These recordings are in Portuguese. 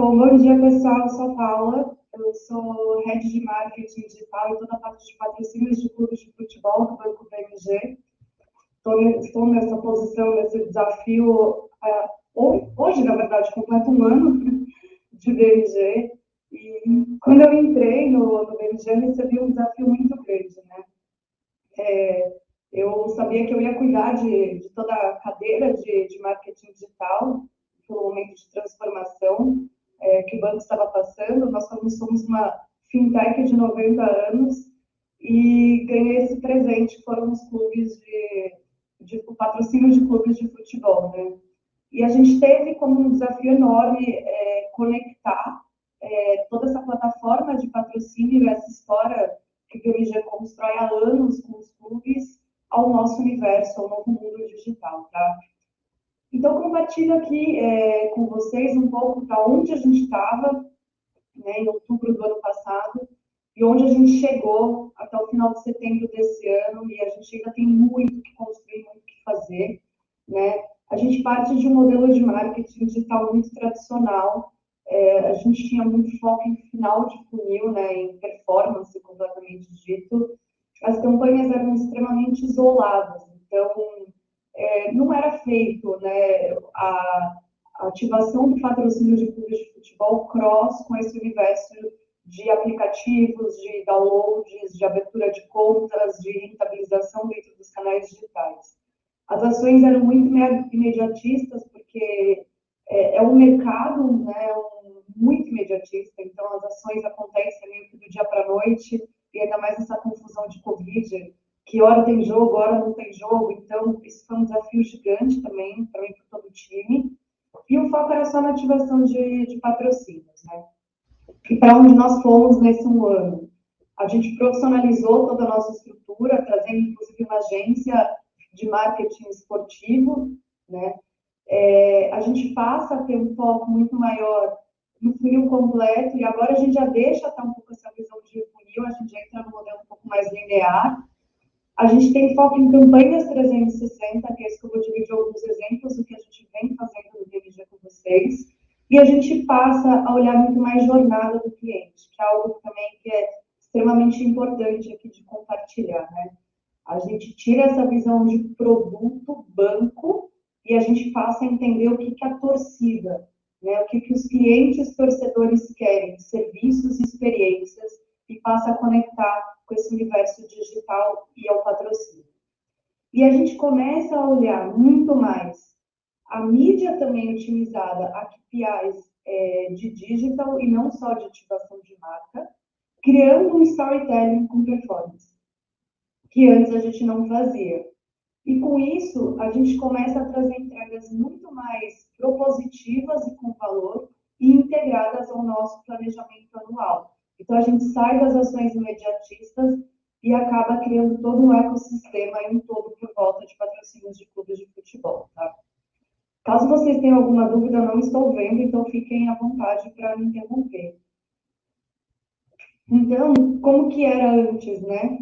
Bom dia, pessoal. Eu sou a Paula, eu sou Head de Marketing Digital e toda a parte de patrocínios de clubes de futebol do Banco BMG. Estou nessa posição, nesse desafio, hoje, na verdade, completa um ano de BMG. E quando eu entrei no BMG, eu recebi um desafio muito grande, né? Eu sabia que eu ia cuidar de toda a cadeira de marketing digital, pelo momento de transformação que o banco estava passando. Nós somos uma fintech de 90 anos e ganhei esse presente, que foram os clubes o patrocínio de clubes de futebol, né? E a gente teve como um desafio enorme conectar toda essa plataforma de patrocínio, essa história que o BMG constrói há anos com os clubes, ao nosso universo, ao novo mundo digital, tá? Então, compartilho aqui com vocês um pouco para onde a gente estava, né, em outubro do ano passado, e onde a gente chegou até o final de setembro desse ano, e a gente ainda tem muito que construir, muito que fazer, né? A gente parte de um modelo de marketing digital muito tradicional, a gente tinha muito foco em final de funil, né, em performance, completamente dito. As campanhas eram extremamente isoladas, então não era feito, né, a ativação do patrocínio de clubes de futebol cross com esse universo de aplicativos, de downloads, de abertura de contas, de rentabilização dentro dos canais digitais. As ações eram muito imediatistas, porque é um mercado, né, muito imediatista, então as ações acontecem meio que do dia para a noite, e ainda mais essa confusão de Covid, que hora tem jogo, hora não tem jogo, então isso foi um desafio gigante também, para mim, para todo o time. E o foco era só na ativação de patrocínios, né? E para onde nós fomos nesse um ano? A gente profissionalizou toda a nossa estrutura, trazendo inclusive uma agência de marketing esportivo, né? A gente passa a ter um foco muito maior no funil completo, e agora a gente já deixa até um pouco essa visão de funil, a gente já entra no modelo um pouco mais linear. A gente tem foco em campanhas 360, que é isso que eu vou dividir alguns exemplos do que a gente vem fazendo no BMG com vocês. E a gente passa a olhar muito mais jornada do cliente, que é algo também que é extremamente importante aqui de compartilhar, né? A gente tira essa visão de produto, banco, e a gente passa a entender o que a torcida, né? O que os clientes torcedores querem, serviços e experiências, e passa a conectar com esse universo digital e ao patrocínio. E a gente começa a olhar muito mais a mídia também otimizada, a KPIs de digital e não só de ativação de marca, criando um storytelling com performance, que antes a gente não fazia. E com isso, a gente começa a trazer entregas muito mais propositivas e com valor e integradas ao nosso planejamento anual. Então, a gente sai das ações imediatistas e acaba criando todo um ecossistema e um todo por volta de patrocínios de clubes de futebol, tá? Caso vocês tenham alguma dúvida, eu não estou vendo, então fiquem à vontade para me interromper. Então, como que era antes, né?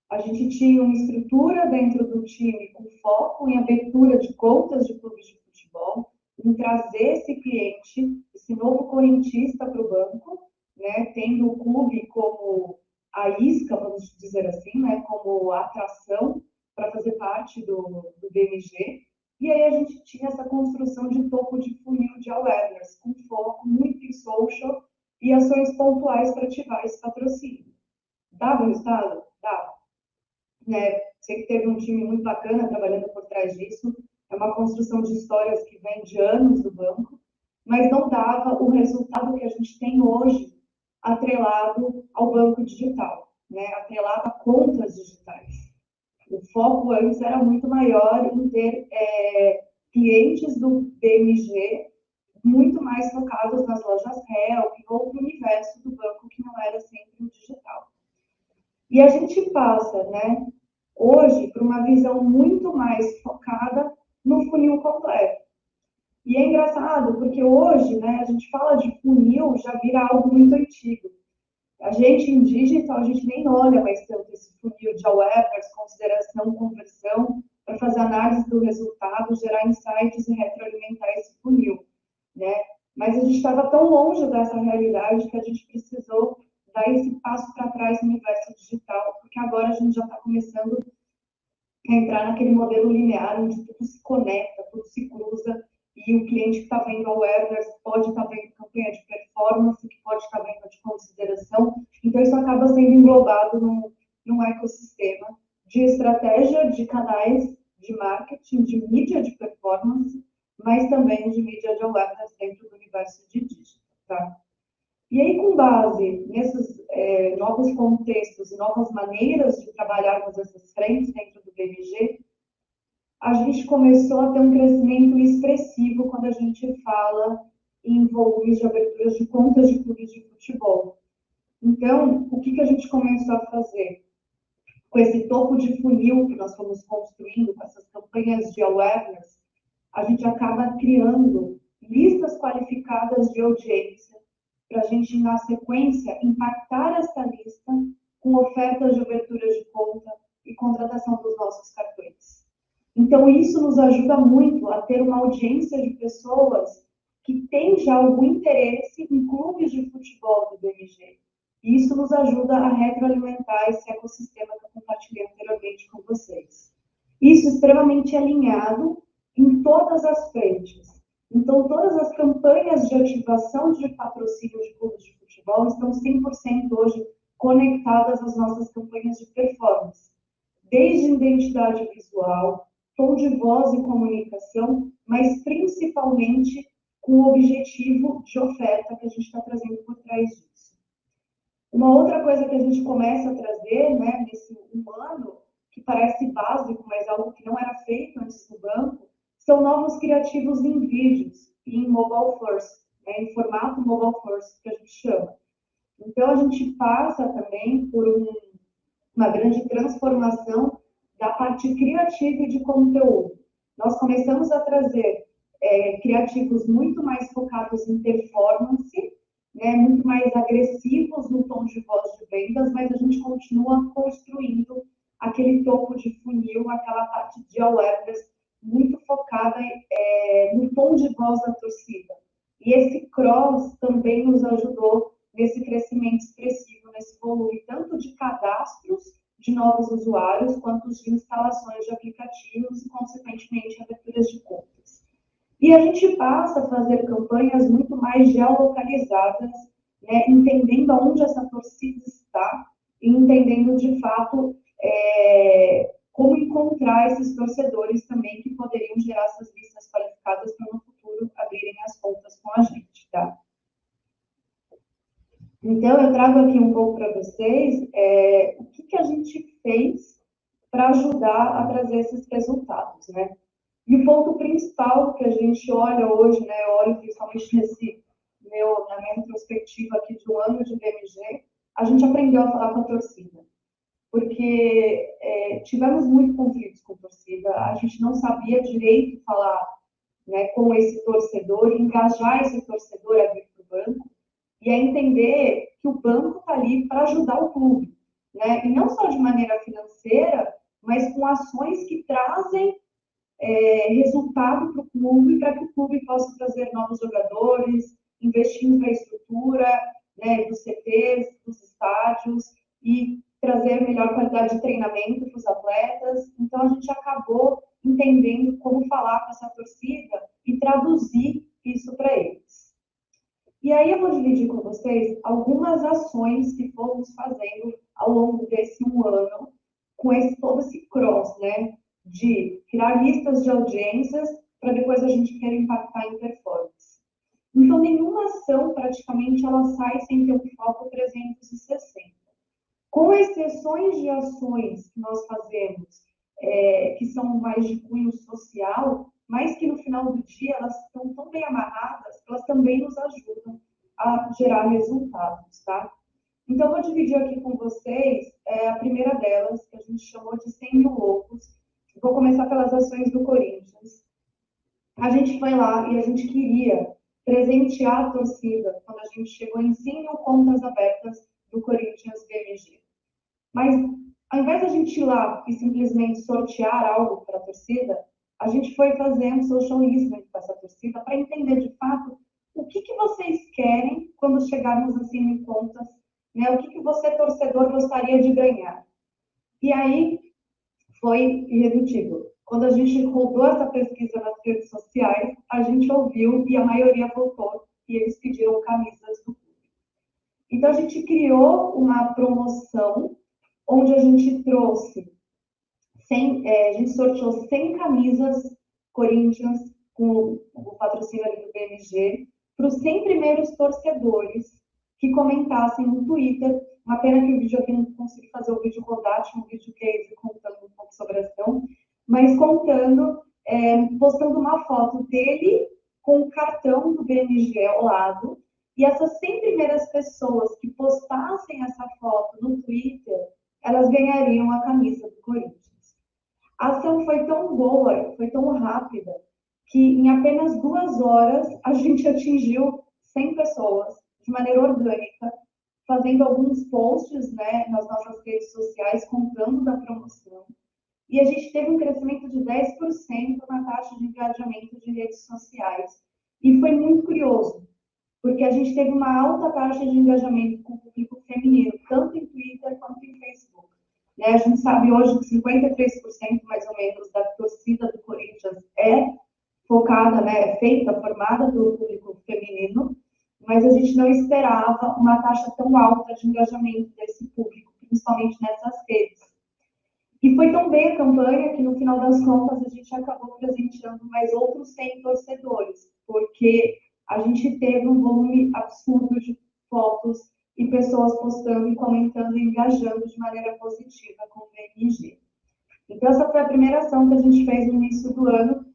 A gente tinha uma estrutura dentro do time com foco em abertura de contas de clubes de futebol, em trazer esse cliente, esse novo correntista para o banco, né, tendo o clube como a isca, vamos dizer assim, né, como a atração para fazer parte do BMG. E aí a gente tinha essa construção de topo de funil de awareness, com foco muito em social e ações pontuais para ativar esse patrocínio. Dava resultado? Dava. Né? Sei que teve um time muito bacana trabalhando por trás disso, é uma construção de histórias que vem de anos do banco, mas não dava o resultado que a gente tem hoje atrelado ao banco digital, né? Atrelado a contas digitais. O foco antes era muito maior em ter clientes do BMG muito mais focados nas lojas Help ou no universo do banco que não era sempre o digital. E a gente passa, né, hoje, para uma visão muito mais focada no funil completo. E é engraçado, porque hoje, né, a gente fala de funil, já vira algo muito antigo. A gente, em digital, a gente nem olha mais tanto esse funil de awareness, consideração, conversão, para fazer análise do resultado, gerar insights e retroalimentar esse funil, né? Mas a gente estava tão longe dessa realidade que a gente precisou dar esse passo para trás no universo digital, porque agora a gente já está começando a entrar naquele modelo linear onde tudo se conecta, tudo se cruza, e o cliente que está vendo awareness pode estar vendo campanha de performance, que pode estar vendo de consideração. Então, isso acaba sendo englobado num ecossistema de estratégia de canais de marketing, de mídia de performance, mas também de mídia de awareness dentro do universo de digital, tá? E aí, com base nesses novos contextos e novas maneiras de trabalharmos essas frentes dentro do BMG, a gente começou a ter um crescimento expressivo quando a gente fala em volumes de aberturas de contas de clubes de futebol. Então, o que a gente começou a fazer? Com esse topo de funil que nós fomos construindo, com essas campanhas de awareness, a gente acaba criando listas qualificadas de audiência para a gente, na sequência, impactar essa lista com ofertas de abertura de conta e contratação dos nossos cartões. Então, isso nos ajuda muito a ter uma audiência de pessoas que têm já algum interesse em clubes de futebol do BMG. E isso nos ajuda a retroalimentar esse ecossistema que eu compartilhei anteriormente com vocês. Isso extremamente alinhado em todas as frentes. Então, todas as campanhas de ativação de patrocínio de clubes de futebol estão 100% hoje conectadas às nossas campanhas de performance. Desde identidade visual, tom de voz e comunicação, mas principalmente com o objetivo de oferta que a gente está trazendo por trás disso. Uma outra coisa que a gente começa a trazer, né, nesse ano, que parece básico, mas algo que não era feito antes do banco, são novos criativos em vídeos e em mobile first, né, em formato mobile first, que a gente chama. Então, a gente passa também por uma grande transformação da parte criativa e de conteúdo. Nós começamos a trazer criativos muito mais focados em performance, né, muito mais agressivos no tom de voz de vendas, mas a gente continua construindo aquele topo de funil, aquela parte de awareness muito focada no tom de voz da torcida. E esse cross também nos ajudou nesse crescimento expressivo, nesse volume, tanto de cadastros de novos usuários, quanto de instalações de aplicativos e, consequentemente, aberturas de contas. E a gente passa a fazer campanhas muito mais geolocalizadas, né, entendendo aonde essa torcida está e entendendo, de fato, como encontrar esses torcedores também que poderiam gerar essas listas qualificadas para no futuro abrirem as contas com a gente, tá? Então, eu trago aqui um pouco para vocês o que a gente fez para ajudar a trazer esses resultados, né? E o ponto principal que a gente olha hoje, né, eu olho principalmente na minha retrospectiva aqui de um ano de BMG, a gente aprendeu a falar com a torcida. Porque tivemos muitos conflitos com a torcida, a gente não sabia direito falar, né, com esse torcedor, engajar esse torcedor a vir para o banco, e a entender que o banco está ali para ajudar o clube, né? E não só de maneira financeira, mas com ações que trazem resultado para o clube, para que o clube possa trazer novos jogadores, investir em infraestrutura, né, dos CTs, dos estádios, e trazer melhor qualidade de treinamento para os atletas. Então, a gente acabou entendendo como falar com essa torcida e traduzir isso para eles. E aí eu vou dividir com vocês algumas ações que fomos fazendo ao longo desse um ano, com todo esse cross, né? De criar listas de audiências para depois a gente querer impactar em performance. Então, nenhuma ação, praticamente, ela sai sem ter um foco 360. Com exceções de ações que nós fazemos, que são mais de cunho social, mas que no final do dia elas estão tão bem amarradas, elas também nos ajudam a gerar resultados, tá? Então, eu vou dividir aqui com vocês a primeira delas, que a gente chamou de 100 mil loucos. Vou começar pelas ações do Corinthians. A gente foi lá e a gente queria presentear a torcida quando a gente chegou em 100 mil contas abertas do Corinthians BMG. Mas, ao invés de a gente ir lá e simplesmente sortear algo para a torcida, a gente foi fazer um social listening com essa torcida para entender, de fato, o que vocês querem quando chegarmos assim em contas, né? O que você, torcedor, gostaria de ganhar? E aí foi irredutível. Quando a gente rodou essa pesquisa nas redes sociais, a gente ouviu e a maioria votou e eles pediram camisas do clube. Então a gente criou uma promoção onde a gente trouxe a gente sorteou 100 camisas Corinthians com o patrocínio ali do BMG para os 100 primeiros torcedores que comentassem no Twitter. Uma pena que o vídeo aqui não consegui fazer o vídeo rodar, tinha um vídeo case contando um pouco sobre a ação, mas contando, postando uma foto dele com o cartão do BMG ao lado, e essas 100 primeiras pessoas que postassem essa foto no Twitter, elas ganhariam a camisa do Corinthians. A ação foi tão boa, foi tão rápida, que em apenas 2 horas a gente atingiu 100 pessoas de maneira orgânica, fazendo alguns posts, né, nas nossas redes sociais, contando da promoção. E a gente teve um crescimento de 10% na taxa de engajamento de redes sociais. E foi muito curioso, porque a gente teve uma alta taxa de engajamento com o público feminino, tanto em Twitter quanto em Facebook. Né? A gente sabe hoje que 53% mais ou menos da torcida do Corinthians é focada, né, é feita, formada pelo público feminino, mas a gente não esperava uma taxa tão alta de engajamento desse público, principalmente nessas redes. E foi tão bem a campanha que, no final das contas, a gente acabou presenteando mais outros 100 torcedores, porque a gente teve um volume absurdo de fotos e pessoas postando e comentando e engajando de maneira positiva com o BMG. Então, essa foi a primeira ação que a gente fez no início do ano,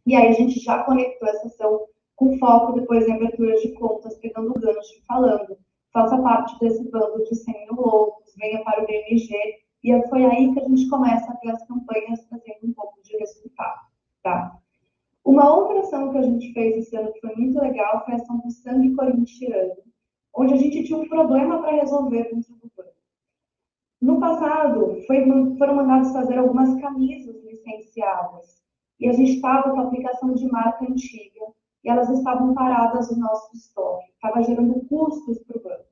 e aí a gente já conectou essa ação com foco depois em abertura de contas, pegando o gancho, falando, faça parte desse bando de 100 mil loucos, venha para o BMG, e foi aí que a gente começa a ter as campanhas trazendo um pouco de resultado, tá? Uma outra ação que a gente fez esse ano que foi muito legal foi a ação do Sangue Corintiano, onde a gente tinha um problema para resolver dentro do banco. No passado, foram mandados fazer algumas camisas licenciadas, e a gente estava com a aplicação de marca antiga, e elas estavam paradas no nosso estoque, estava gerando custos para o banco.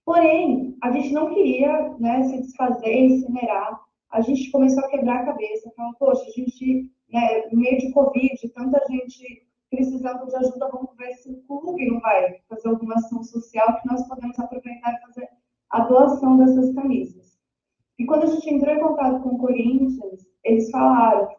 Porém, a gente não queria, né, se desfazer, incinerar. A gente começou a quebrar a cabeça, falando, poxa, a gente, né, no meio de Covid, tanta gente precisando de ajuda, vamos ver se o clube não vai fazer alguma ação social que nós podemos aproveitar e fazer a doação dessas camisas. E quando a gente entrou em contato com o Corinthians, eles falaram,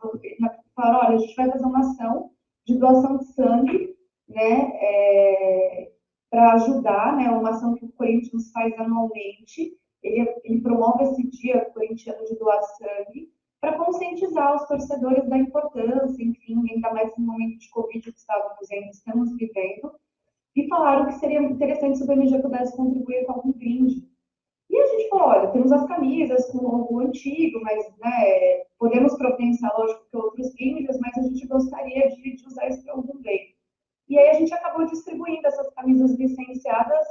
olha, a gente vai fazer uma ação de doação de sangue, né, para ajudar, né, uma ação que o Corinthians faz anualmente. Ele promove esse dia corintiano de doar sangue para conscientizar os torcedores da importância, enfim, ainda mais no momento de Covid que estamos vivendo, e falaram que seria interessante se o BMG pudesse contribuir com algum brinde. E a gente falou, olha, temos as camisas com o logo antigo, mas, né, podemos providenciar, lógico, que outros brindes, mas a gente gostaria de usar isso para algum bem. E aí a gente acabou distribuindo essas camisas licenciadas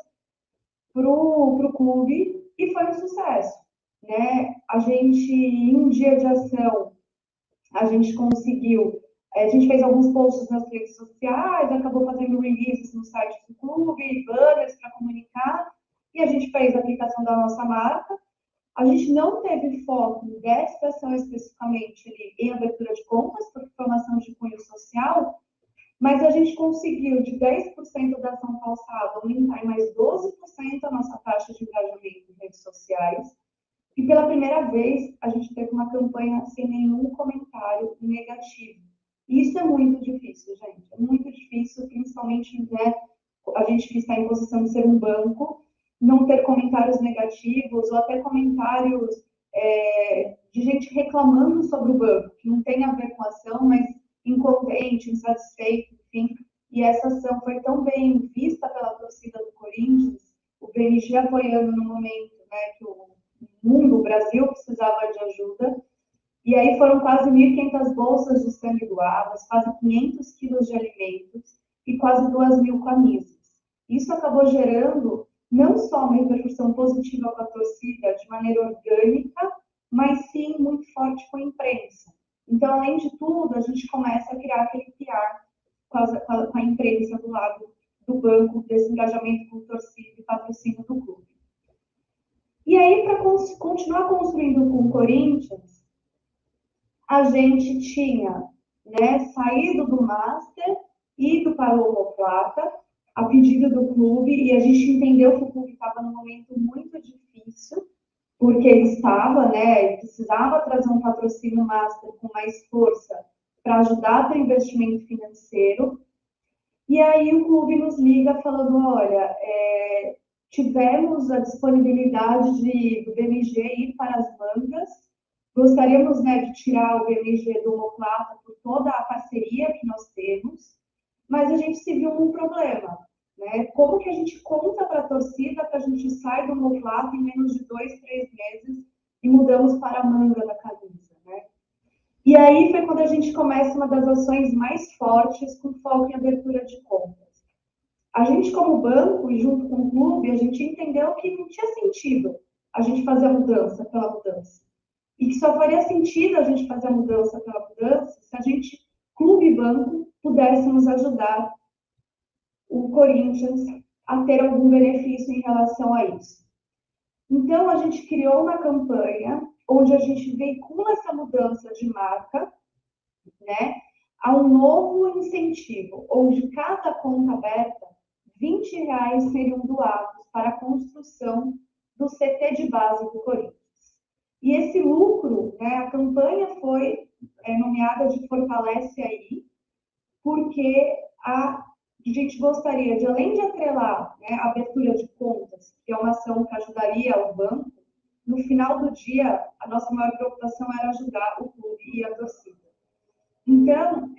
para o clube e foi um sucesso. Né? A gente, em um dia de ação, a gente conseguiu, a gente fez alguns posts nas redes sociais, acabou fazendo releases no site do clube, banners para comunicar, e a gente fez a aplicação da nossa marca. A gente não teve foco dessa ação especificamente ali, em abertura de contas, porque foi uma ação de cunho social, mas a gente conseguiu, de 10% da ação calçada, aumentar em mais 12% a nossa taxa de engajamento em redes sociais. E pela primeira vez, a gente teve uma campanha sem nenhum comentário negativo. Isso é muito difícil, gente. É muito difícil, principalmente, né, a gente que está em posição de ser um banco, não ter comentários negativos ou até comentários de gente reclamando sobre o banco, que não tem a ver com a ação, mas incontente, insatisfeito, enfim. E essa ação foi tão bem vista pela torcida do Corinthians, o BMG apoiando no momento, né, que o mundo, o Brasil, precisava de ajuda. E aí foram quase 1.500 bolsas de sangue doadas, quase 500 quilos de alimentos e quase 2.000 camisas. Isso acabou gerando não só uma repercussão positiva com a torcida de maneira orgânica, mas sim muito forte com a imprensa. Então, além de tudo, a gente começa a criar aquele PR com a imprensa do lado do banco, desse engajamento com torcida e patrocínio do clube. E aí, para continuar construindo com o Corinthians, a gente tinha, né, saído do Master, ido para o Omoplata, a pedido do clube, e a gente entendeu que o clube estava num momento muito difícil, porque ele estava, né, ele precisava trazer um patrocínio Master com mais força para ajudar para o investimento financeiro. E aí o clube nos liga falando, olha, tivemos a disponibilidade do BMG ir para as bancas, gostaríamos, né, de tirar o BMG do Omoplata por toda a parceria que nós temos, mas a gente se viu num problema, né? Como que a gente conta para a torcida que a gente sai do Omoplata em menos de 2, 3 meses e mudamos para a manga da camisa, né? E aí foi quando a gente começa uma das ações mais fortes com foco em abertura de contas. A gente, como banco, e junto com o clube, a gente entendeu que não tinha sentido a gente fazer a mudança pela mudança. E que só faria sentido a gente fazer a mudança pela mudança se a gente, clube e banco, pudéssemos ajudar o Corinthians a ter algum benefício em relação a isso. Então, a gente criou uma campanha onde a gente veicula essa mudança de marca, né, a um novo incentivo, onde cada conta aberta, R$ 20 seriam doados para a construção do CT de base do Corinthians. E esse lucro, né, a campanha foi nomeada de Fortalece Aí, porque a gente gostaria de, além de atrelar, né, a abertura de contas, que é uma ação que ajudaria o banco, no final do dia, a nossa maior preocupação era ajudar o clube e a torcida. Então,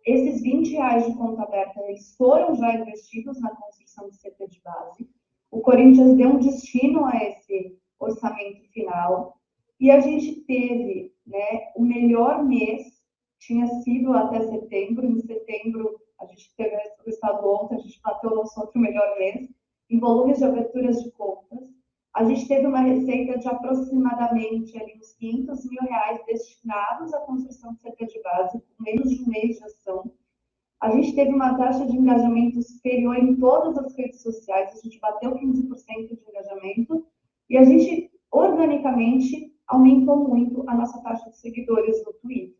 esses R$ 20 de conta aberta, eles foram já investidos na construção do CT de base. O Corinthians deu um destino a esse orçamento final. E a gente teve, né, o melhor mês, tinha sido até setembro. Em setembro, a gente teve o estado ontem, a gente bateu o nosso outro melhor mês, em volumes de aberturas de contas. A gente teve uma receita de aproximadamente ali, uns R$ 500 mil destinados à construção do CT de base, com menos de um mês de ação. A gente teve uma taxa de engajamento superior em todas as redes sociais, a gente bateu 15% de engajamento, e a gente, organicamente, aumentou muito a nossa taxa de seguidores no Twitter.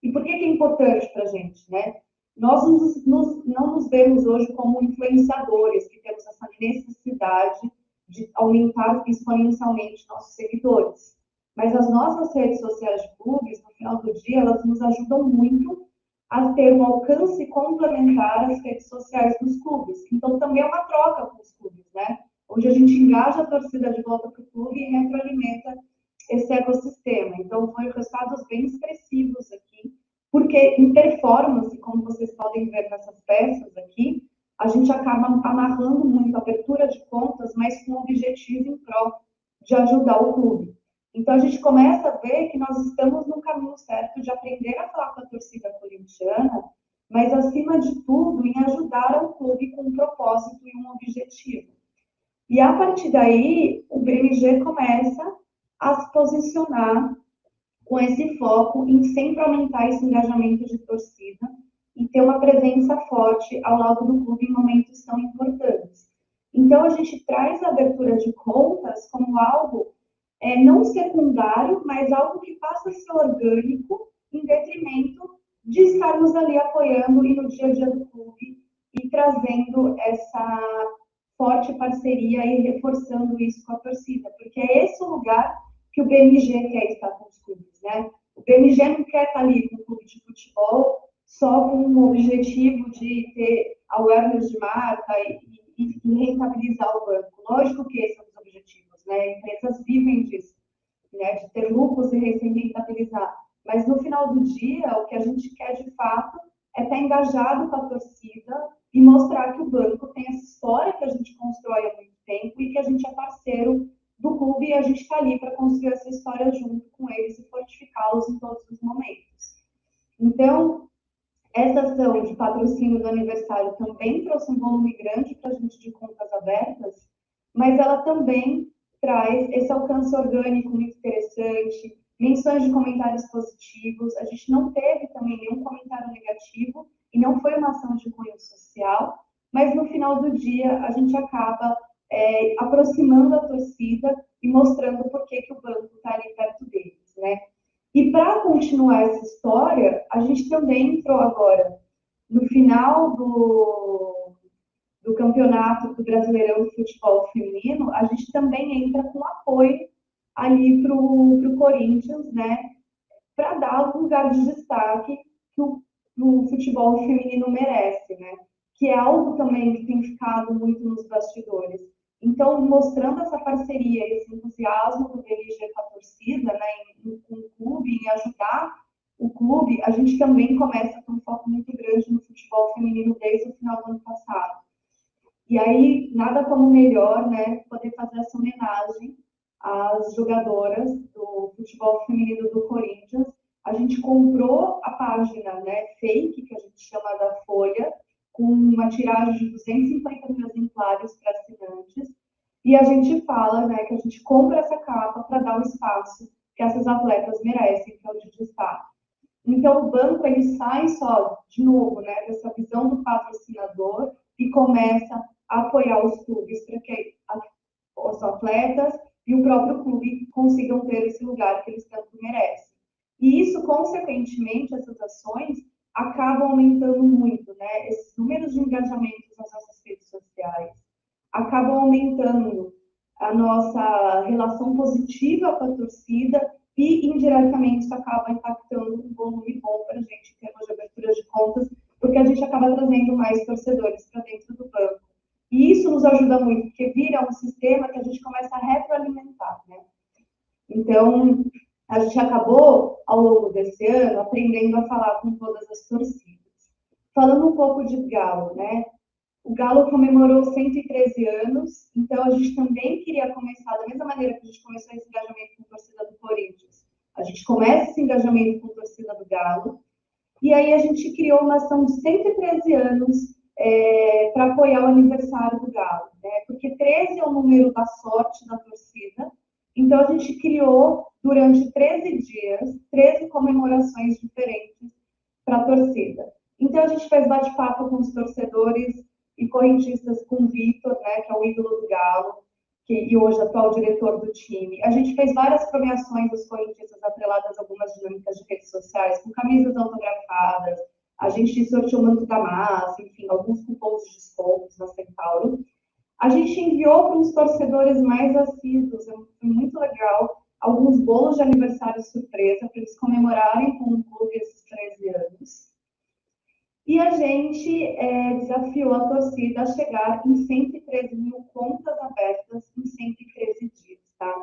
E por que é importante para a gente, né? Nós não nos vemos hoje como influenciadores, que temos essa necessidade de aumentar exponencialmente nossos seguidores. Mas as nossas redes sociais de clubes, no final do dia, elas nos ajudam muito a ter um alcance complementar às redes sociais dos clubes. Então, também é uma troca com os clubes, né? Onde a gente engaja a torcida de volta para o clube e retroalimenta esse ecossistema. Então, foram resultados bem expressivos aqui, porque em performance, como vocês podem ver nessas peças aqui, a gente acaba amarrando muito a abertura de contas, mas com o objetivo em prol de ajudar o clube. Então, a gente começa a ver que nós estamos no caminho certo de aprender a falar com a torcida corintiana, mas, acima de tudo, em ajudar o clube com um propósito e um objetivo. E, a partir daí, o BMG começa a se posicionar com esse foco em sempre aumentar esse engajamento de torcida e ter uma presença forte ao lado do clube em momentos tão importantes. Então, a gente traz a abertura de contas como algo não secundário, mas algo que passa a ser orgânico, em detrimento de estarmos ali apoiando e no dia a dia do clube e trazendo essa forte parceria e reforçando isso com a torcida, porque é esse o lugar que o BMG quer estar com os clubes, né? O BMG não quer estar ali no clube de futebol só com o objetivo de ter awareness de marca e rentabilizar o banco. Lógico que esses são os objetivos, né? Empresas vivem disso, né? De ter lucros e rentabilizar. Mas no final do dia, o que a gente quer de fato é estar engajado com a torcida e mostrar que o banco tem essa história que a gente constrói há muito tempo e que a gente é parceiro do clube e a gente está ali para construir essa história junto com eles e fortificá-los em todos os momentos. Então, essa ação de patrocínio do aniversário também trouxe um volume grande para a gente de contas abertas, mas ela também traz esse alcance orgânico muito interessante, menções de comentários positivos. A gente não teve também nenhum comentário negativo e e não foi uma ação de cunho social, mas no final do dia a gente acaba aproximando a torcida e mostrando por que o banco está ali perto deles, né? E para continuar essa história, a gente também entrou agora, no final do campeonato do Brasileirão de Futebol Feminino, a gente também entra com apoio ali para o Corinthians, né? Para dar um lugar de destaque que o futebol feminino merece, né? Que é algo também que tem ficado muito nos bastidores. Então, mostrando essa parceria, esse entusiasmo do BLG com a torcida, né, com o clube, em ajudar o clube, a gente também começa a ter um foco muito grande no futebol feminino desde o final do ano passado. E aí, nada como melhor, né, poder fazer essa homenagem às jogadoras do futebol feminino do Corinthians. A gente comprou a página, né, fake, que a gente chama da Folha, com uma tiragem de 250 mil exemplares para assinantes, e a gente fala, né, que a gente compra essa capa para dar o espaço que essas atletas merecem, que é o de destaque. Então, o banco, ele sai só, de novo, né, dessa visão do patrocinador e começa a apoiar os clubes para que os atletas e o próprio clube consigam ter esse lugar que eles tanto merecem. E isso, consequentemente, essas ações acabam aumentando muito, né? Esses números de engajamentos nas nossas redes sociais acabam aumentando a nossa relação positiva com a torcida e, indiretamente, isso acaba impactando um volume bom para a gente em termos de abertura de contas, porque a gente acaba trazendo mais torcedores para dentro do banco. E isso nos ajuda muito, porque vira um sistema que a gente começa a retroalimentar, né? Então, a gente acabou, ao longo desse ano, aprendendo a falar com todas as torcidas. Falando um pouco de Galo, né? O Galo comemorou 113 anos, então a gente também queria começar, da mesma maneira que a gente começou esse engajamento com a torcida do Corinthians, a gente começa esse engajamento com a torcida do Galo, e aí a gente criou uma ação de 113 anos para apoiar o aniversário do Galo, né? Porque 13 é o número da sorte da torcida, então a gente criou, durante 13 dias, 13 comemorações diferentes para a torcida. Então a gente fez bate-papo com os torcedores e correntistas, com o Vitor, né, que é o ídolo do Galo, e hoje atual diretor do time. A gente fez várias premiações dos correntistas atreladas a algumas dinâmicas de redes sociais, com camisas autografadas, a gente sorteou o manto da massa, enfim, alguns cupons de descontos na Centauro. A gente enviou para os torcedores mais assíduos, foi muito legal, alguns bolos de aniversário surpresa, para eles comemorarem com o clube esses 13 anos. E a gente desafiou a torcida a chegar em 113 mil contas abertas em 113 dias, tá?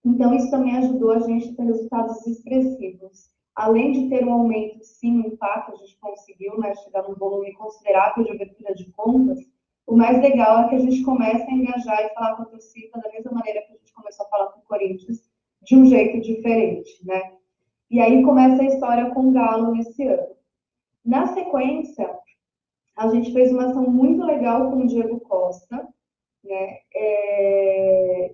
Então, isso também ajudou a gente a ter resultados expressivos. Além de ter um aumento, sim, no impacto, a gente conseguiu, né, chegar num volume considerável de abertura de contas. O mais legal é que a gente começa a engajar e falar com a torcida da mesma maneira que a gente começou a falar com o Corinthians, de um jeito diferente, né? E aí começa a história com o Galo nesse ano. Na sequência, a gente fez uma ação muito legal com o Diego Costa, né,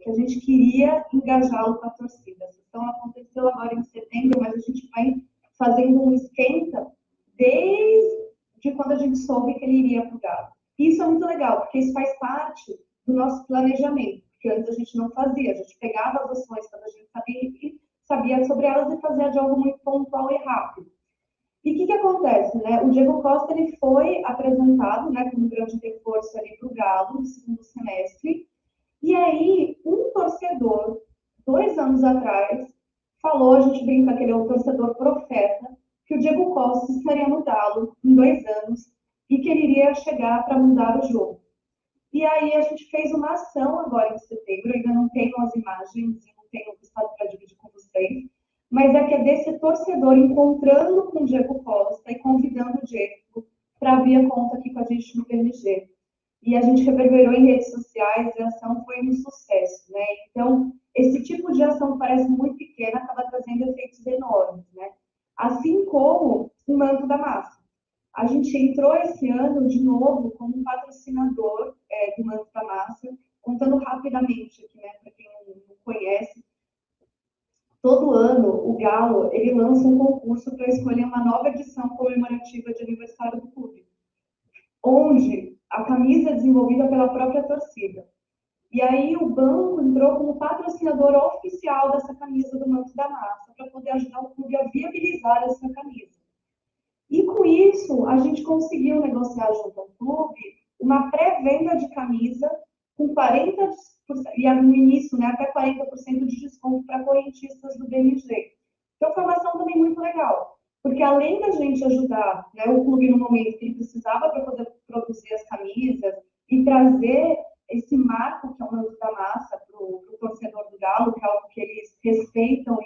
que a gente queria engajá-lo com a torcida. A sessão aconteceu agora em setembro, mas a gente vai fazendo um esquenta desde quando a gente soube que ele iria para o Galo. Isso é muito legal, porque isso faz parte do nosso planejamento, porque antes a gente não fazia, a gente pegava as ações quando a gente sabia sobre elas e fazia de algo muito pontual e rápido. E o que acontece, né? O Diego Costa, ele foi apresentado, né, como um grande reforço ali para o Galo no segundo semestre. E aí, um torcedor, 2 anos atrás, falou, a gente brinca que ele é o torcedor profeta, que o Diego Costa estaria no Galo em 2 anos e que ele iria chegar para mudar o jogo. E aí a gente fez uma ação agora em setembro, ainda não tenho as imagens, não tenho o resultado para dividir com vocês, mas é que é desse torcedor encontrando com o Diego Costa e convidando o Diego para abrir a conta aqui com a gente no PMG. E a gente reverberou em redes sociais e a ação foi um sucesso, né? Então, esse tipo de ação que parece muito pequena acaba trazendo efeitos enormes, né? Assim como o manto da massa. A gente entrou esse ano de novo como um patrocinador do manto da massa, contando rapidamente aqui, né, para quem não conhece. Todo ano, o Galo, ele lança um concurso para escolher uma nova edição comemorativa de aniversário do clube, onde a camisa é desenvolvida pela própria torcida. E aí o banco entrou como patrocinador oficial dessa camisa do Manto da Massa, para poder ajudar o clube a viabilizar essa camisa. E com isso, a gente conseguiu negociar junto ao clube uma pré-venda de camisa com 40%, e no início, né, até 40% de desconto para correntistas do BMG. Então, foi uma ação também muito legal, porque além da gente ajudar, né, o clube no momento que ele precisava para poder produzir as camisas e trazer esse marco que é o Manto da Massa para o torcedor do Galo, que é algo que eles respeitam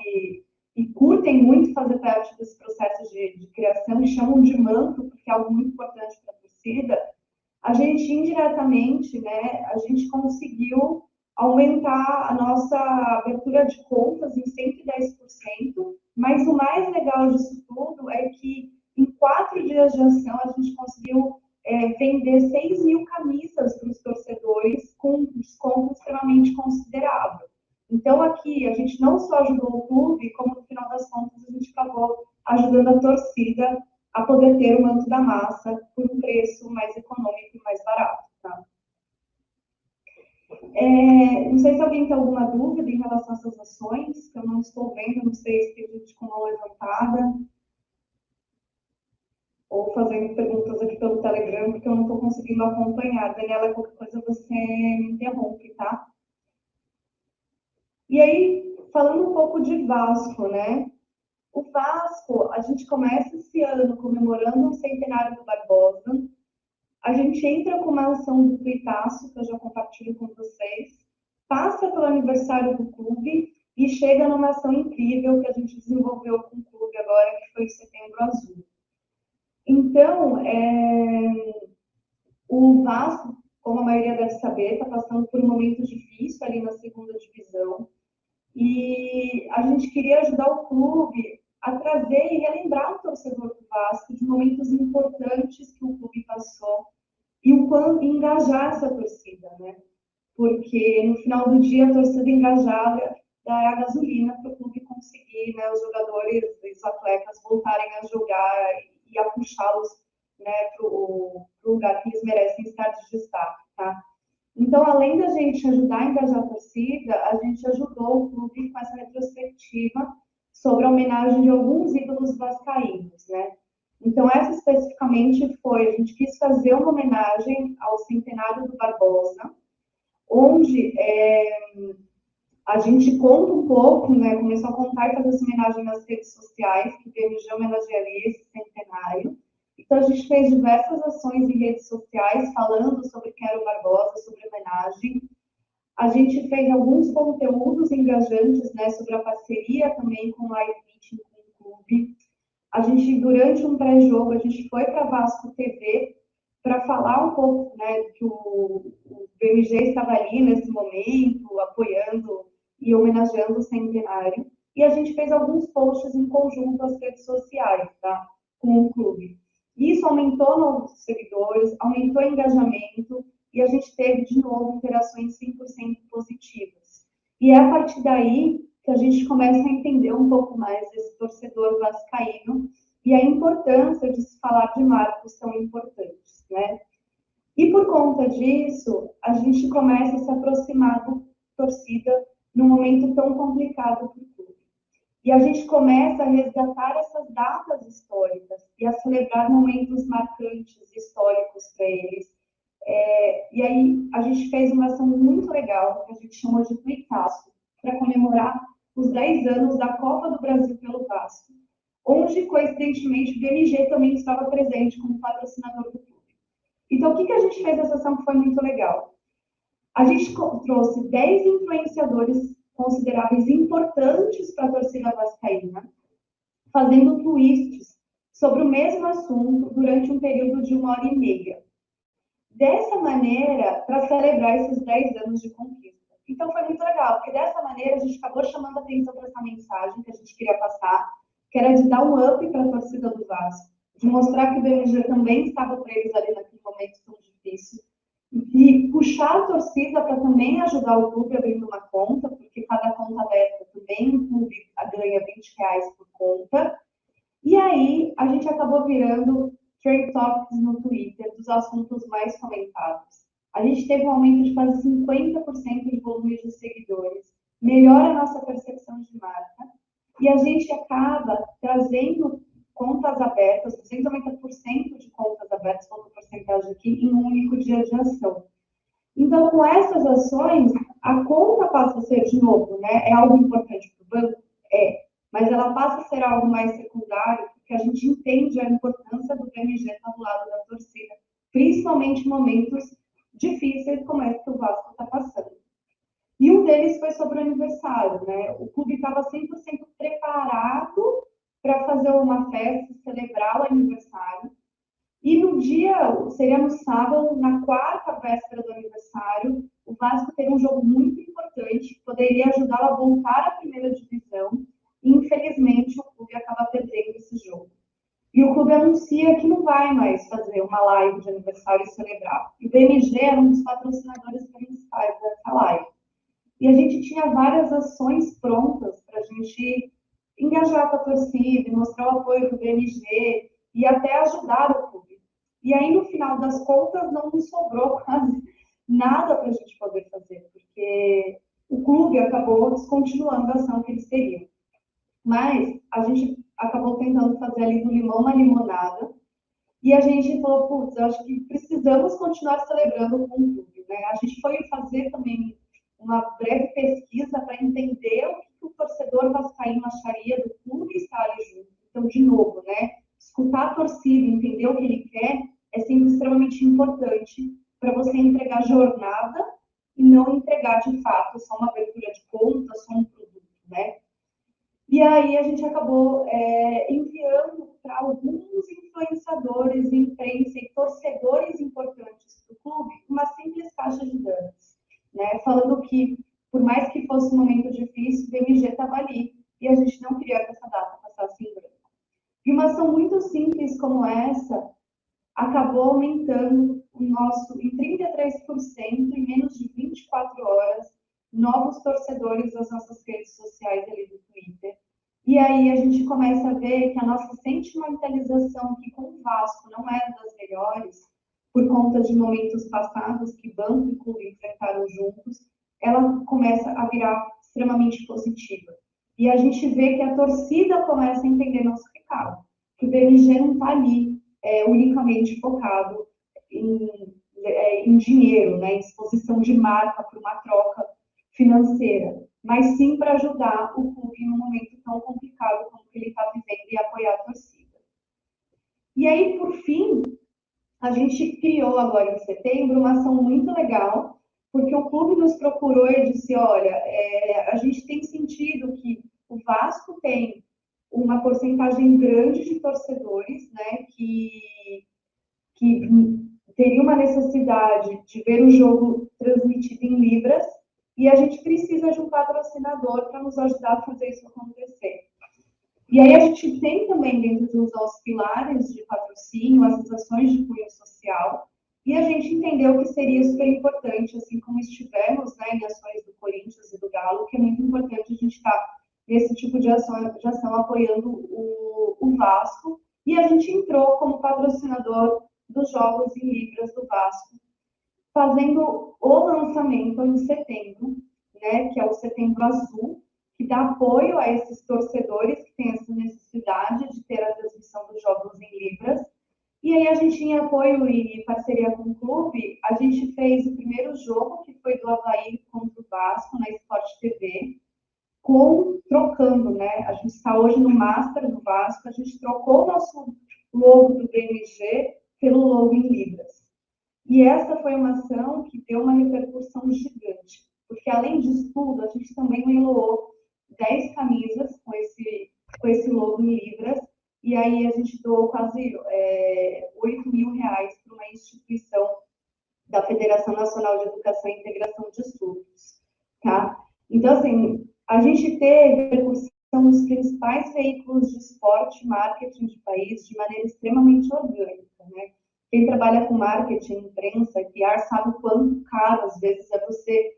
e curtem muito fazer parte desse processo de criação e chamam de manto, porque é algo muito importante para a torcida, a gente indiretamente, né, a gente conseguiu aumentar a nossa abertura de contas em 110%, mas o mais legal disso tudo é que em 4 dias de ação a gente conseguiu vender 6 mil camisas para os torcedores com um desconto extremamente considerável. Então, aqui, a gente não só ajudou o clube, como no final das contas, a gente acabou ajudando a torcida a poder ter o Manto da Massa por um preço mais econômico e mais barato. Tá? Não sei se alguém tem alguma dúvida em relação a essas ações, que eu não estou vendo, não sei se tem gente com mão levantada, ou fazendo perguntas aqui pelo Telegram, porque eu não estou conseguindo acompanhar. Daniela, qualquer coisa você me interrompe, tá? E aí, falando um pouco de Vasco, né? O Vasco, a gente começa esse ano comemorando o centenário do Barbosa. A gente entra com uma ação do Tuitaço, que eu já compartilho com vocês, passa pelo aniversário do clube e chega numa ação incrível que a gente desenvolveu com o clube agora, que foi o Setembro Azul. Então, o Vasco, como a maioria deve saber, está passando por um momento difícil ali na segunda divisão. E a gente queria ajudar o clube a trazer e relembrar o torcedor do Vasco de momentos importantes que o clube passou e o quanto engajar essa torcida, né? Porque no final do dia a torcida engajada é a gasolina para o clube conseguir, né, os jogadores, os atletas voltarem a jogar e a puxá-los, né, para o lugar que eles merecem estar de destaque, tá? Então, além da gente ajudar a engajar a torcida, a gente ajudou o clube com essa retrospectiva sobre a homenagem de alguns ídolos vascaínos, né? Então, essa especificamente foi, a gente quis fazer uma homenagem ao centenário do Barbosa, onde a gente conta um pouco, né, começou a contar e fazer essa homenagem nas redes sociais, que o BMG homenagearia esse centenário. Então, a gente fez diversas ações em redes sociais, falando sobre quem era o Barbosa, sobre homenagem. A gente fez alguns conteúdos engajantes, né, sobre a parceria também com o Live Meeting com o clube. A gente, durante um pré-jogo, a gente foi para a Vasco TV para falar um pouco, né, que o BMG estava ali nesse momento, apoiando e homenageando o centenário. E a gente fez alguns posts em conjunto nas redes sociais, tá, com o clube. Isso aumentou novos seguidores, aumentou o engajamento e a gente teve, de novo, interações 100% positivas. E é a partir daí que a gente começa a entender um pouco mais desse torcedor vascaíno e a importância de se falar de marcos tão importantes, né? E por conta disso, a gente começa a se aproximar da torcida num momento tão complicado para o clube. E a gente começa a resgatar essas datas históricas e a celebrar momentos marcantes, históricos para eles. E aí a gente fez uma ação muito legal, que a gente chamou de Tuitaço, para comemorar os 10 anos da Copa do Brasil pelo Vasco, onde, coincidentemente, o BMG também estava presente como patrocinador do clube. Então, o que a gente fez nessa ação que foi muito legal? A gente trouxe 10 influenciadores consideráveis importantes para a torcida vascaína, fazendo twists sobre o mesmo assunto durante um período de 1h30. Dessa maneira, para celebrar esses 10 anos de conquista. Então, foi muito legal, porque dessa maneira a gente acabou chamando a atenção para essa mensagem que a gente queria passar, que era de dar um up para a torcida do Vasco, de mostrar que o BMG também estava para eles ali naquele momento tão difícil, e puxar a torcida para também ajudar o clube abrindo uma conta, porque cada conta aberta também o clube ganha R$ 20 por conta. E aí, a gente acabou virando Trade Topics no Twitter, dos assuntos mais comentados. A gente teve um aumento de quase 50% de volume de seguidores, melhora a nossa percepção de marca, e a gente acaba trazendo contas abertas, 290% de contas abertas, como porcentagem aqui, em um único dia de ação. Então, com essas ações, a conta passa a ser, de novo, né, é algo importante para o banco? É, mas ela passa a ser algo mais secundário, porque a gente entende a importância do BMG estar do lado da torcida, principalmente em momentos difíceis como esse que o Vasco está passando. E um deles foi sobre o aniversário, né? O clube estava 100% preparado para fazer uma festa, celebrar o aniversário. E no dia, seria no sábado, na quarta véspera do aniversário, o Vasco teve um jogo muito importante, que poderia ajudá-lo a voltar à primeira divisão. E, infelizmente, o clube acaba perdendo esse jogo. E o clube anuncia que não vai mais fazer uma live de aniversário e celebrar. E o BMG era um dos patrocinadores principais dessa live. E a gente tinha várias ações prontas para a gente engajar com a torcida, mostrar o apoio do BMG e até ajudar o clube. E aí, no final das contas, não nos sobrou quase nada para a gente poder fazer, porque o clube acabou descontinuando a ação que eles teriam. Mas a gente acabou tentando fazer ali do limão uma limonada, e a gente falou, putz, eu acho que precisamos continuar celebrando com o clube, né? A gente foi fazer também uma breve pesquisa para entender o que o torcedor vascaíno acharia do clube estar ali junto. Então, de novo, né? Escutar a torcida, entender o que ele quer, é sempre extremamente importante para você entregar jornada e não entregar, de fato, só uma abertura de conta, só um produto, né? E aí a gente acabou enviando para alguns influenciadores, imprensa e torcedores importantes do clube uma simples caixa de danos, né? Falando que, por mais que fosse um momento difícil, o BMG estava ali e a gente não queria que essa data passasse em branco. E uma ação muito simples como essa acabou aumentando o nosso em 33% em menos de 24 horas, novos torcedores das nossas redes sociais ali do Twitter. E aí a gente começa a ver que a nossa sentimentalização, que com o Vasco não era das melhores, por conta de momentos passados que banco e clube enfrentaram juntos, ela começa a virar extremamente positiva. E a gente vê que a torcida começa a entender nosso recado, que o BMG não está ali unicamente focado em dinheiro, né, em exposição de marca para uma troca financeira, mas sim para ajudar o clube num momento tão complicado como que ele está vivendo e apoiar a torcida. E aí, por fim, a gente criou agora em setembro uma ação muito legal, porque o clube nos procurou e disse, olha, a gente tem sentido que o Vasco tem uma porcentagem grande de torcedores, né, que teria uma necessidade de ver o jogo transmitido em libras, e a gente precisa de um patrocinador para nos ajudar a fazer isso acontecer. E aí a gente tem também dentro dos nossos pilares de patrocínio as ações de cunho social, e a gente entendeu que seria super importante, assim como estivemos, né, em ações do Corinthians e do Galo, que é muito importante a gente estar nesse tipo de ação apoiando o Vasco, e a gente entrou como patrocinador dos Jogos em Libras do Vasco, fazendo o lançamento em setembro, né, que é o Setembro Azul, que dá apoio a esses torcedores que têm essa necessidade de ter a transmissão dos Jogos em Libras. E aí a gente, em apoio e parceria com o clube, a gente fez o primeiro jogo, que foi do Avaí contra o Vasco, na Sport TV, trocando, né? A gente está hoje no Master do Vasco, a gente trocou o nosso logo do BMG pelo logo em Libras. E essa foi uma ação que deu uma repercussão gigante, porque além disso tudo, a gente também leiloou 10 camisas com esse logo em Libras, e aí a gente doou quase R$ 8.000 para uma instituição da Federação Nacional de Educação e Integração de Estudos, tá? Então, assim, a gente teve repercussão nos principais veículos de esporte e marketing de país de maneira extremamente orgânica, né? Quem trabalha com marketing, imprensa, PR, sabe o quanto caro, às vezes, é você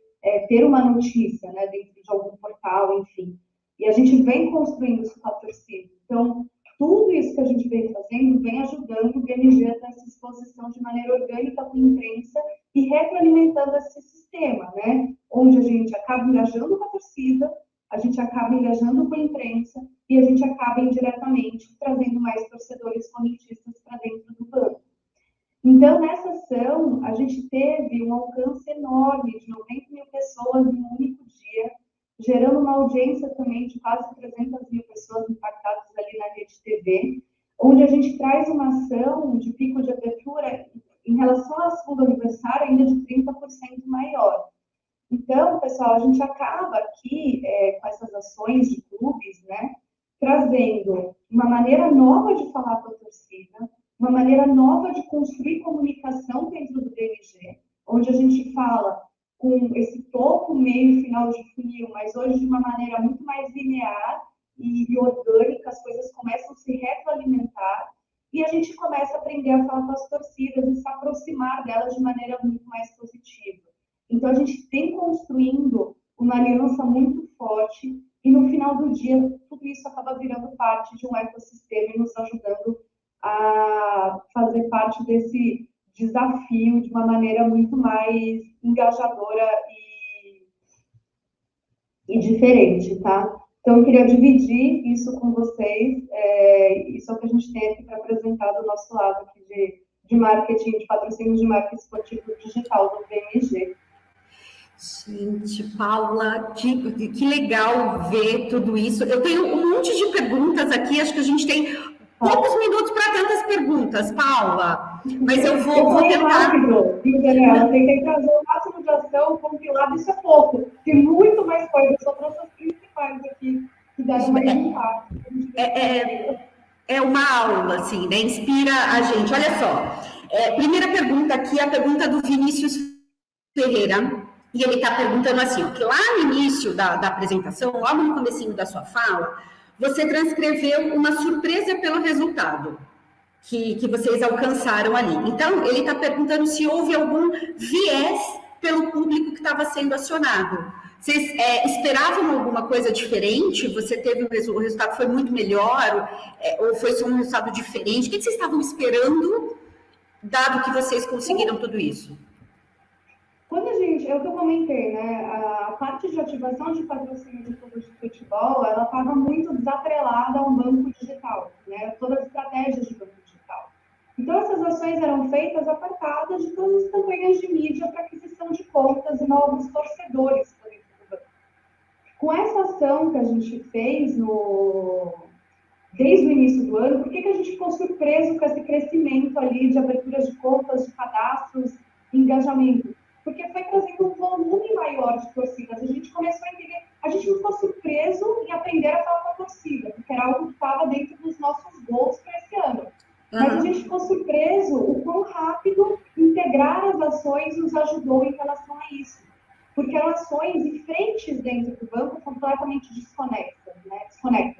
ter uma notícia, né, dentro de algum portal, enfim. E a gente vem construindo isso com a torcida. Então, tudo isso que a gente vem fazendo vem ajudando o BMG a ter essa exposição de maneira orgânica com a imprensa e retroalimentando esse sistema, né? Onde a gente acaba engajando com a torcida, a gente acaba engajando com a imprensa e a gente acaba indiretamente trazendo mais torcedores correntistas para dentro do banco. Então, nessa ação, a gente teve um alcance enorme de 90 mil pessoas em um único dia, gerando uma audiência também de quase 300 mil pessoas impactadas ali na Rede TV, onde a gente traz uma ação de pico de abertura em relação ao segundo aniversário ainda de 30% maior. Então, pessoal, a gente acaba aqui com essas ações de clubes, né, trazendo uma maneira nova de falar com a torcida, uma maneira nova de construir comunicação dentro do BMG, onde a gente fala com esse topo, meio e final de funil, mas hoje de uma maneira muito mais linear e orgânica, as coisas começam a se retroalimentar e a gente começa a aprender a falar com as torcidas e se aproximar delas de maneira muito mais positiva. Então, a gente tem construindo uma aliança muito forte e, no final do dia, tudo isso acaba virando parte de um ecossistema e nos ajudando a fazer parte desse desafio de uma maneira muito mais engajadora e diferente, tá? Então, eu queria dividir isso com vocês, isso é o que a gente tem aqui para apresentar do nosso lado aqui de marketing, de patrocínio de marketing esportivo digital do BMG. Gente, Paula, que legal ver tudo isso. Eu tenho um monte de perguntas aqui, acho que a gente tem poucos minutos para tantas perguntas, Paula, mas eu vou tentar... rápido, Daniela, tentei trazer o máximo de ação, compilado, isso é pouco. Tem muito mais coisas, só trouxe as principais aqui, que deram mais impacto. É uma aula, assim, né? Inspira a gente. Olha só, primeira pergunta aqui, a pergunta do Vinícius Ferreira, e ele está perguntando assim, que lá no início da apresentação, logo no comecinho da sua fala, você transcreveu uma surpresa pelo resultado que vocês alcançaram ali. Então, ele está perguntando se houve algum viés pelo público que estava sendo acionado. Vocês esperavam alguma coisa diferente? Você teve o resultado foi muito melhor? Ou foi só um resultado diferente? O que vocês estavam esperando, dado que vocês conseguiram tudo isso? Quando a gente, é o que eu comentei, né? A parte de ativação de patrocínio de clubes de futebol, ela estava muito desatrelada a um banco digital, né? Todas as estratégias de banco digital. Então, essas ações eram feitas apartadas de todas as campanhas de mídia para aquisição de contas e novos torcedores por dentro do banco. Com essa ação que a gente fez desde o início do ano, por que a gente ficou surpreso com esse crescimento ali de aberturas de contas, de cadastros, engajamento? Porque foi trazendo um volume maior de torcidas. A gente começou a entender, a gente não ficou surpreso em aprender a falar com a torcida, porque era algo que estava dentro dos nossos goals para esse ano. Mas a gente ficou surpreso o quão rápido integrar as ações nos ajudou em relação a isso. Porque eram ações e frentes dentro do banco completamente desconectas, né?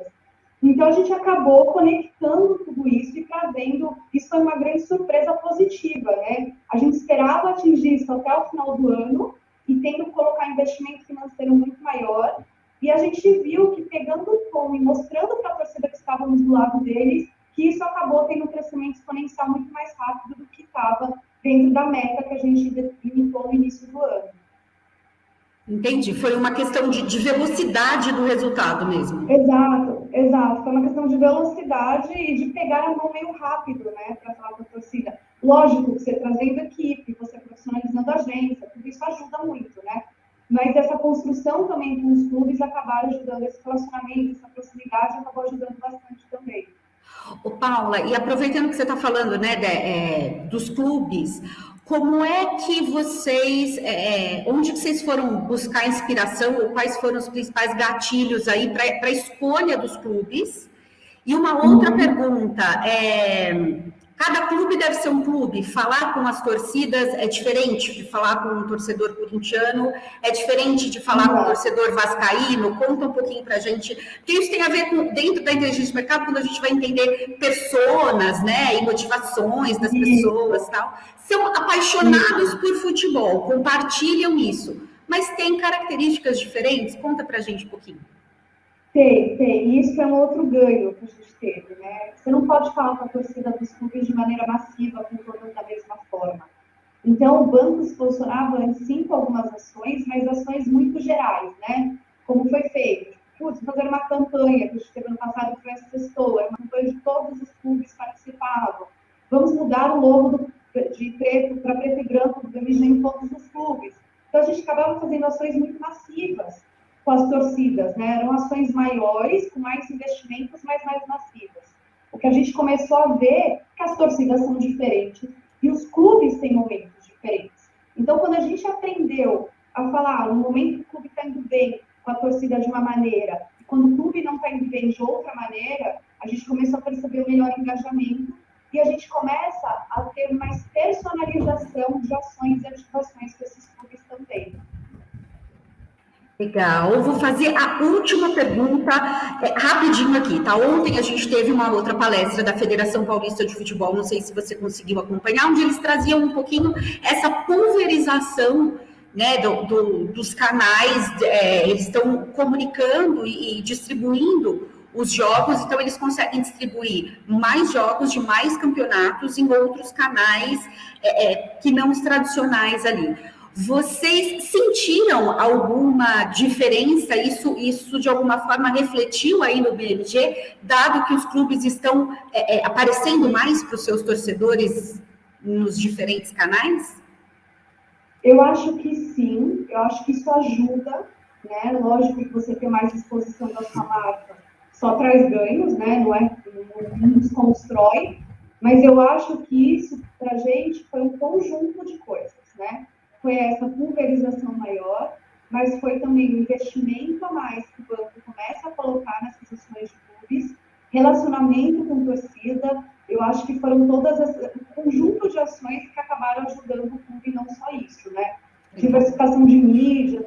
Então, a gente acabou conectando tudo isso e trazendo... Isso foi uma grande surpresa positiva, né? A gente esperava atingir isso até o final do ano e tendo que colocar investimento financeiro muito maior. E a gente viu que, pegando o tom e mostrando para a torcida que estávamos do lado deles, que isso acabou tendo um crescimento exponencial muito mais rápido do que estava dentro da meta que a gente delimitou no início do ano. Entendi, foi uma questão de velocidade do resultado mesmo. Exato, foi uma questão de velocidade e de pegar a mão meio rápido, né, para falar com a torcida. Lógico que você trazendo equipe, você profissionalizando a agência, tudo isso ajuda muito, né? Mas essa construção também com os clubes acabaram ajudando, esse relacionamento, essa proximidade acabou ajudando bastante também. Ô, Paula, e aproveitando que você está falando, né, dos clubes, como é que vocês, onde que vocês foram buscar inspiração ou quais foram os principais gatilhos aí para a escolha dos clubes? E uma outra pergunta, cada clube deve ser um clube? Falar com as torcidas é diferente de falar com um torcedor corintiano? É diferente de falar com um torcedor vascaíno? Conta um pouquinho para a gente. Porque isso tem a ver com, dentro da inteligência de mercado, quando a gente vai entender personas, né, e motivações das pessoas e tal. São apaixonados por futebol, compartilham isso. Mas tem características diferentes? Conta para a gente um pouquinho. Tem. E isso é um outro ganho que a gente teve, né? Você não pode falar com a torcida dos clubes de maneira massiva, com todas da mesma forma. Então, o banco se posicionava antes, sim, com algumas ações, mas ações muito gerais, né? Como foi feito. Putz, fazer uma campanha, que a gente teve ano passado, foi essa sextou, era uma campanha de todos os clubes participavam. Vamos mudar o logo de preto para preto e branco do BMG em todos os clubes. Então, a gente acabava fazendo ações muito massivas com as torcidas, né? Eram ações maiores, com mais investimentos, mas mais massivas. O que a gente começou a ver é que as torcidas são diferentes e os clubes têm momentos diferentes. Então, quando a gente aprendeu a falar, no momento que o clube está indo bem com a torcida de uma maneira, e quando o clube não está indo bem de outra maneira, a gente começou a perceber o melhor engajamento e a gente começa a ter mais personalização de ações e ativações que esses clubes estão tendo. Legal, eu vou fazer a última pergunta rapidinho aqui, tá? Ontem a gente teve uma outra palestra da Federação Paulista de Futebol, não sei se você conseguiu acompanhar, onde eles traziam um pouquinho essa pulverização, né, dos canais, eles estão comunicando e distribuindo os jogos, então eles conseguem distribuir mais jogos de mais campeonatos em outros canais que não os tradicionais ali. Vocês sentiram alguma diferença? Isso de alguma forma refletiu aí no BMG, dado que os clubes estão aparecendo mais para os seus torcedores nos diferentes canais? Eu acho que sim, eu acho que isso ajuda, né? Lógico que você ter mais exposição da sua marca só traz ganhos, né? Não desconstrói, mas eu acho que isso, para a gente, foi um conjunto de coisas, né? Foi essa pulverização maior, mas foi também o investimento a mais que o banco começa a colocar nessas ações de clubes, relacionamento com torcida. Eu acho que foram todas um conjunto de ações que acabaram ajudando o clube, não só isso, né? Diversificação de mídia,